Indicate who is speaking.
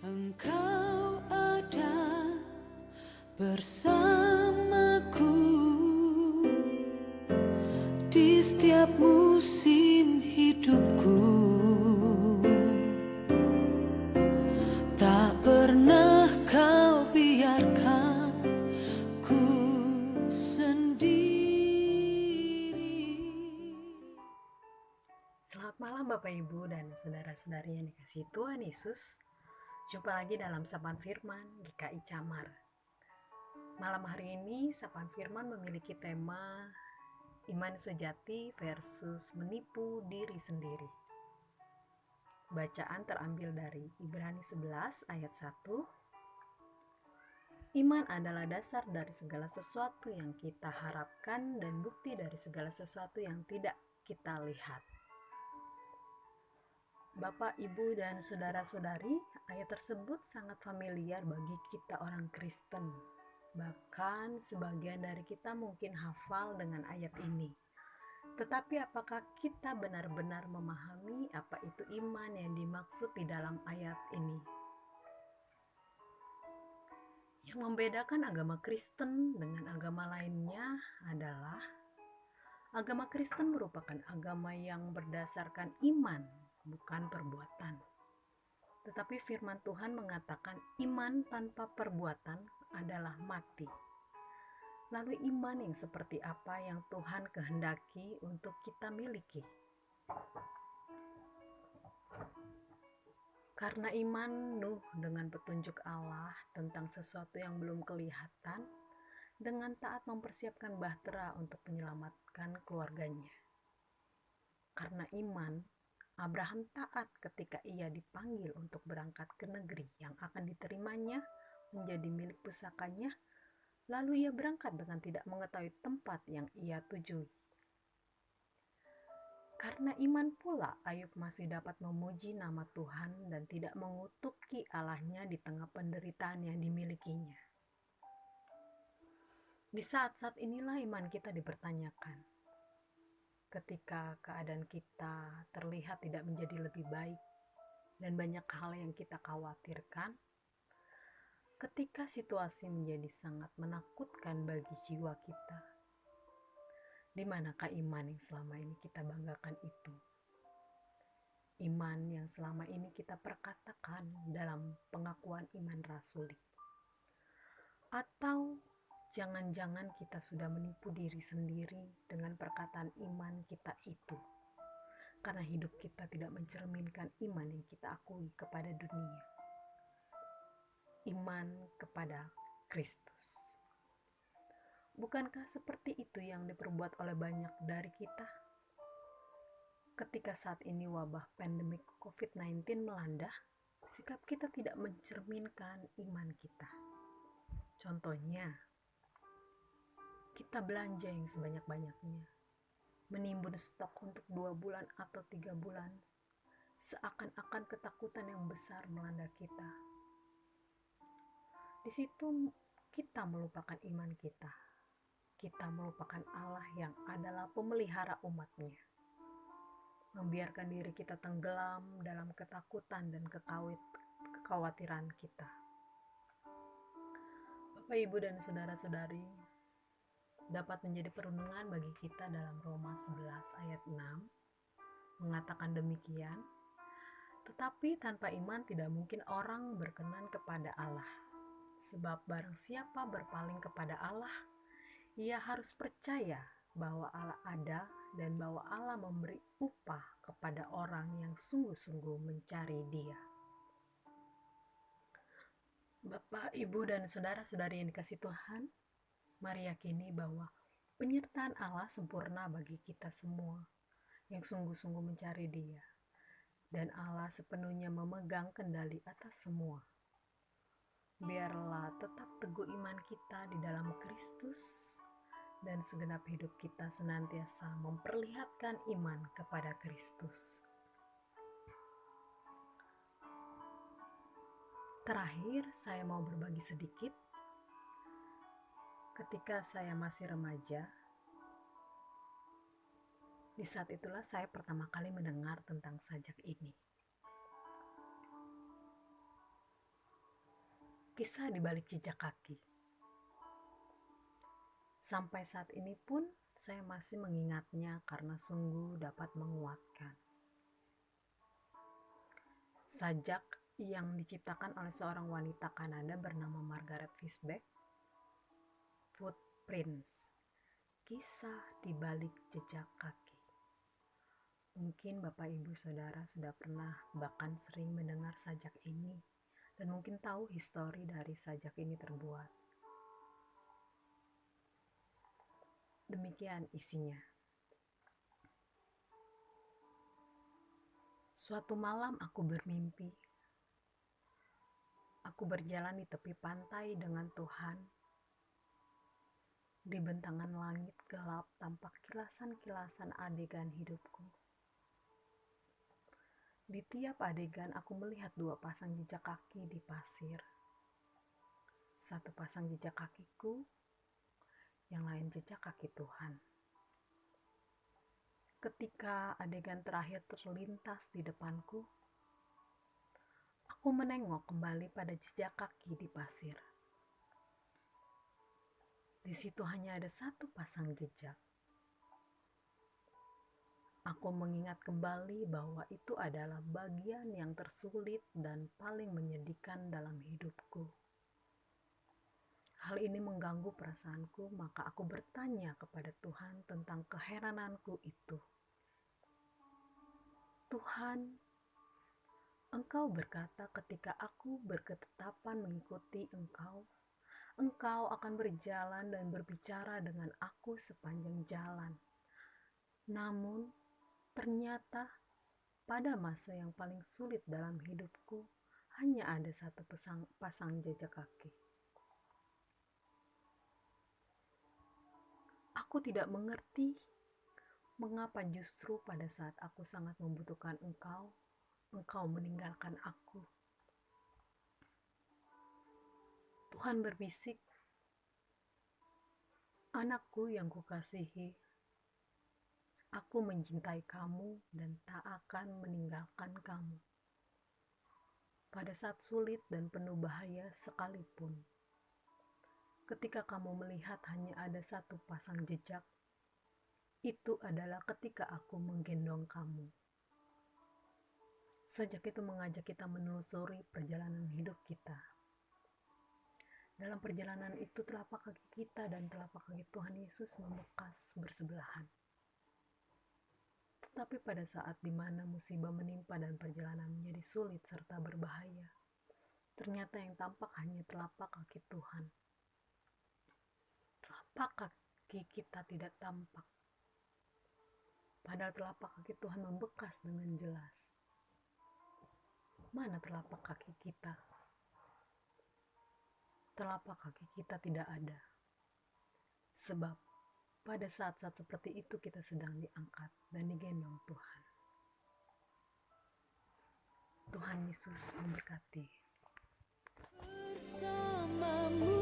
Speaker 1: Engkau ada bersamaku di setiap musim hidupku. Tak pernah kau biarkan ku sendiri.
Speaker 2: Selamat malam Bapak Ibu dan saudara-saudari yang dikasihi Tuhan Yesus. Jumpa lagi dalam Sapaan Firman GKI Camar. Malam hari ini Sapaan Firman memiliki tema iman sejati versus menipu diri sendiri. Bacaan terambil dari Ibrani 11 ayat 1. Iman adalah dasar dari segala sesuatu yang kita harapkan dan bukti dari segala sesuatu yang tidak kita lihat. Bapak, Ibu, dan saudara-saudari, ayat tersebut sangat familiar bagi kita orang Kristen. Bahkan sebagian dari kita mungkin hafal dengan ayat ini. Tetapi apakah kita benar-benar memahami apa itu iman yang dimaksud di dalam ayat ini? Yang membedakan agama Kristen dengan agama lainnya adalah agama Kristen merupakan agama yang berdasarkan iman, bukan perbuatan. Tetapi firman Tuhan mengatakan iman tanpa perbuatan adalah mati. Lalu iman yang seperti apa yang Tuhan kehendaki untuk kita miliki? Karena iman Nuh dengan petunjuk Allah tentang sesuatu yang belum kelihatan, dengan taat mempersiapkan bahtera untuk menyelamatkan keluarganya. Karena iman, Abraham taat ketika ia dipanggil untuk berangkat ke negeri yang akan diterimanya menjadi milik pusakanya, lalu ia berangkat dengan tidak mengetahui tempat yang ia tujui. Karena iman pula Ayub masih dapat memuji nama Tuhan dan tidak mengutuki Allahnya di tengah penderitaan yang dimilikinya. Di saat-saat inilah iman kita dipertanyakan. Ketika keadaan kita terlihat tidak menjadi lebih baik dan banyak hal yang kita khawatirkan, ketika situasi menjadi sangat menakutkan bagi jiwa kita, di manakah iman yang selama ini kita banggakan itu? Iman yang selama ini kita perkatakan dalam pengakuan iman rasuli. Atau jangan-jangan kita sudah menipu diri sendiri dengan perkataan iman kita itu, karena hidup kita tidak mencerminkan iman yang kita akui kepada dunia. Iman kepada Kristus. Bukankah seperti itu yang diperbuat oleh banyak dari kita? Ketika saat ini wabah pandemik COVID-19 melanda, sikap kita tidak mencerminkan iman kita. Contohnya, kita belanja yang sebanyak-banyaknya, menimbun stok untuk 2 bulan atau 3 bulan, seakan-akan ketakutan yang besar melanda kita. Di situ kita melupakan iman kita. Kita melupakan Allah yang adalah pemelihara umatnya. Membiarkan diri kita tenggelam dalam ketakutan dan kekhawatiran kita. Bapak, Ibu, dan saudara-saudari, dapat menjadi perundungan bagi kita dalam Roma 11 ayat 6 mengatakan demikian, tetapi tanpa iman tidak mungkin orang berkenan kepada Allah. Sebab barang siapa berpaling kepada Allah, ia harus percaya bahwa Allah ada dan bahwa Allah memberi upah kepada orang yang sungguh-sungguh mencari Dia. Bapak, Ibu, dan saudara-saudari yang dikasihi Tuhan, mari yakini bahwa penyertaan Allah sempurna bagi kita semua yang sungguh-sungguh mencari Dia. Dan Allah sepenuhnya memegang kendali atas semua. Biarlah tetap teguh iman kita di dalam Kristus dan segenap hidup kita senantiasa memperlihatkan iman kepada Kristus. Terakhir, saya mau berbagi sedikit. Ketika saya masih remaja, di saat itulah saya pertama kali mendengar tentang sajak ini. Kisah di balik jejak kaki. Sampai saat ini pun saya masih mengingatnya karena sungguh dapat menguatkan. Sajak yang diciptakan oleh seorang wanita Kanada bernama Margaret Fishback, Footprints, kisah di balik jejak kaki. Mungkin Bapak Ibu Saudara sudah pernah bahkan sering mendengar sajak ini dan mungkin tahu histori dari sajak ini terbuat. Demikian isinya. Suatu malam aku bermimpi. Aku berjalan di tepi pantai dengan Tuhan. Di bentangan langit gelap tampak kilasan-kilasan adegan hidupku. Di tiap adegan aku melihat dua pasang jejak kaki di pasir. Satu pasang jejak kakiku, yang lain jejak kaki Tuhan. Ketika adegan terakhir terlintas di depanku, aku menengok kembali pada jejak kaki di pasir. Di situ hanya ada satu pasang jejak. Aku mengingat kembali bahwa itu adalah bagian yang tersulit dan paling menyedihkan dalam hidupku. Hal ini mengganggu perasaanku, maka aku bertanya kepada Tuhan tentang keherananku itu. Tuhan, Engkau berkata ketika aku berketetapan mengikuti Engkau, Engkau akan berjalan dan berbicara dengan aku sepanjang jalan. Namun, ternyata pada masa yang paling sulit dalam hidupku, hanya ada satu pasang jejak kaki. Aku tidak mengerti mengapa justru pada saat aku sangat membutuhkan Engkau meninggalkan aku. Tuhan berbisik, anakku yang kukasihi, aku mencintai kamu dan tak akan meninggalkan kamu. Pada saat sulit dan penuh bahaya sekalipun, ketika kamu melihat hanya ada satu pasang jejak, itu adalah ketika aku menggendong kamu. Sajak itu mengajak kita menelusuri perjalanan hidup kita. Dalam perjalanan itu telapak kaki kita dan telapak kaki Tuhan Yesus membekas bersebelahan. Tetapi pada saat dimana musibah menimpa dan perjalanan menjadi sulit serta berbahaya, ternyata yang tampak hanya telapak kaki Tuhan. Telapak kaki kita tidak tampak. Padahal telapak kaki Tuhan membekas dengan jelas. Mana telapak kaki kita? Telapak kaki kita tidak ada. Sebab pada saat-saat seperti itu kita sedang diangkat dan digendong Tuhan. Tuhan Yesus memberkati.
Speaker 1: Bersamamu